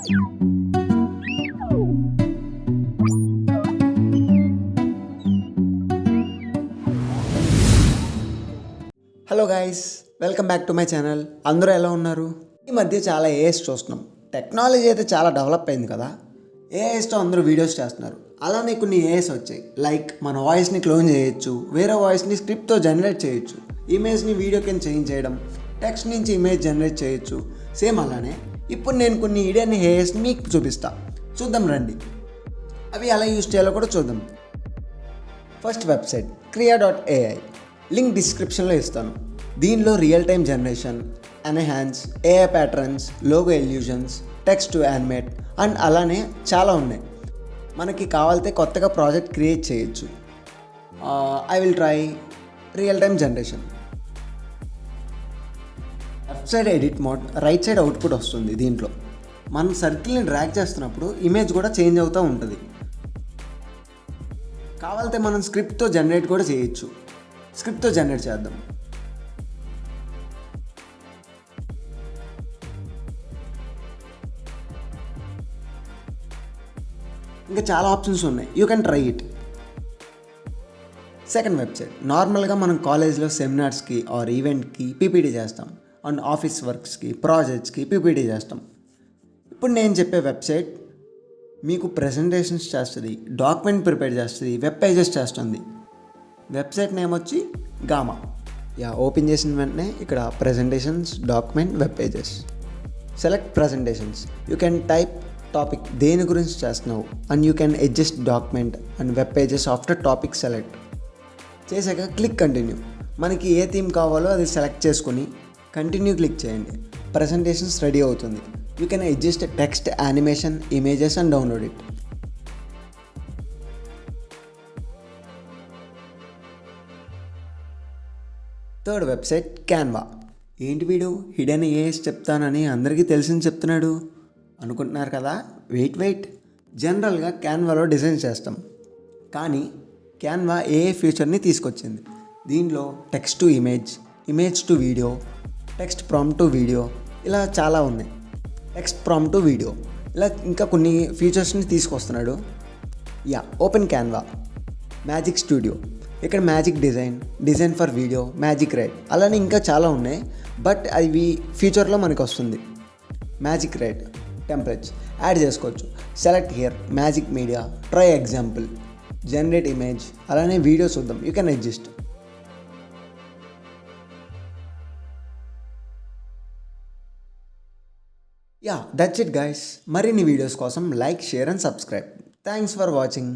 Hello guys, welcome back to my channel. అందరూ ఎలా ఉన్నారు? ఈ మధ్య చాలా ఏఐస్ చూస్తున్నాం. టెక్నాలజీ అయితే చాలా డెవలప్ అయింది కదా. ఏఐస్తో అందరూ వీడియోస్ చేస్తున్నారు. అలానే కొన్ని ఏఐస్ వచ్చాయి. లైక్ మన వాయిస్ని క్లోన్ చేయొచ్చు, వేరే వాయిస్ని స్క్రిప్ట్తో జనరేట్ చేయొచ్చు, ఇమేజ్ని వీడియో కింద చేంజ్ చేయడం, టెక్స్ట్ నుంచి ఇమేజ్ జనరేట్ చేయొచ్చు. సేమ్ అలానే ఇప్పుడు నేను కొన్ని ఇండియన్ ఏఐస్ని మీకు చూద్దాం రండి. అవి ఎలా యూజ్ చేయాలో కూడా చూద్దాం. ఫస్ట్ వెబ్సైట్ క్రియా.ai, లింక్ డిస్క్రిప్షన్లో ఇస్తాను. దీనిలో real time generation, enhance, AI patterns, logo illusions, text to animate and అలానే చాలా ఉన్నాయి. మనకి కావాలితే కొత్తగా ప్రాజెక్ట్ క్రియేట్ చేయొచ్చు. I will try real time generation. Left side edit mode, right side output వస్తుంది. దీంట్లో మనం సర్కిల్ని డ్రాగ్ చేస్తున్నప్పుడు ఇమేజ్ కూడా చేంజ్ అవుతూ ఉంటుంది. కావాలితే మనం స్క్రిప్ట్తో జనరేట్ కూడా చేయొచ్చు. స్క్రిప్ట్తో జనరేట్ చేద్దాం. ఇంకా చాలా ఆప్షన్స్ ఉన్నాయి. You can try it. Second website, నార్మల్గా మనం కాలేజ్లో సెమినార్స్కి ఆర్ ఈవెంట్కి పీపీటీ చేస్తాం, అండ్ ఆఫీస్ వర్క్స్కి, ప్రాజెక్ట్స్కి పీపీటీ చేస్తాం. ఇప్పుడు నేను చెప్పే వెబ్సైట్ మీకు ప్రెజెంటేషన్స్ చేస్తుంది, డాక్యుమెంట్ ప్రిపేర్ చేస్తుంది, వెబ్ పేజెస్ చేస్తుంది. వెబ్సైట్ నేమ్ వచ్చి గామా. ఓపెన్ చేసిన వెంటనే ఇక్కడ presentations, document, web pages. Select presentations. You can type topic దేని గురించి చేస్తున్నావు and you can adjust document and web pages after topic select చేశాక క్లిక్ కంటిన్యూ. మనకి ఏ థీమ్ కావాలో అది సెలెక్ట్ చేసుకుని కంటిన్యూ క్లిక్ చేయండి. ప్రెజెంటేషన్స్ రెడీ అవుతుంది. You can adjust text, animation, images and download it. Third website Canva. ఏంటి వీడు hidden AIs చెప్తానని అందరికీ తెలిసింది చెప్తున్నాడు అనుకుంటున్నారు కదా. వెయిట్. జనరల్గా క్యాన్వాలో డిజైన్ చేస్తాం, కానీ క్యాన్వా ఏఐ ఫీచర్ని తీసుకొచ్చింది. దీనిలో text to image, image to video, text prompt to video, ఇలా చాలా ఉన్నాయి. టెక్స్ట్ ప్రాంప్ట్ టు వీడియో, ఇలా ఇంకా కొన్ని ఫీచర్స్ని తీసుకొస్తున్నాడు. Open Canva. మ్యాజిక్ స్టూడియో, ఇక్కడ magic design for video, magic write, అలానే ఇంకా చాలా ఉన్నాయి. బట్ అవి ఫ్యూచర్లో మనకు వస్తుంది. మ్యాజిక్ రైట్ టెంప్లెట్స్ యాడ్ చేసుకోవచ్చు. Select here, magic media, try example, generate image, అలానే వీడియో చూద్దాం. You can adjust. That's it guys. మరిన్ని వీడియోస్ కోసం like, share and subscribe. Thanks for watching.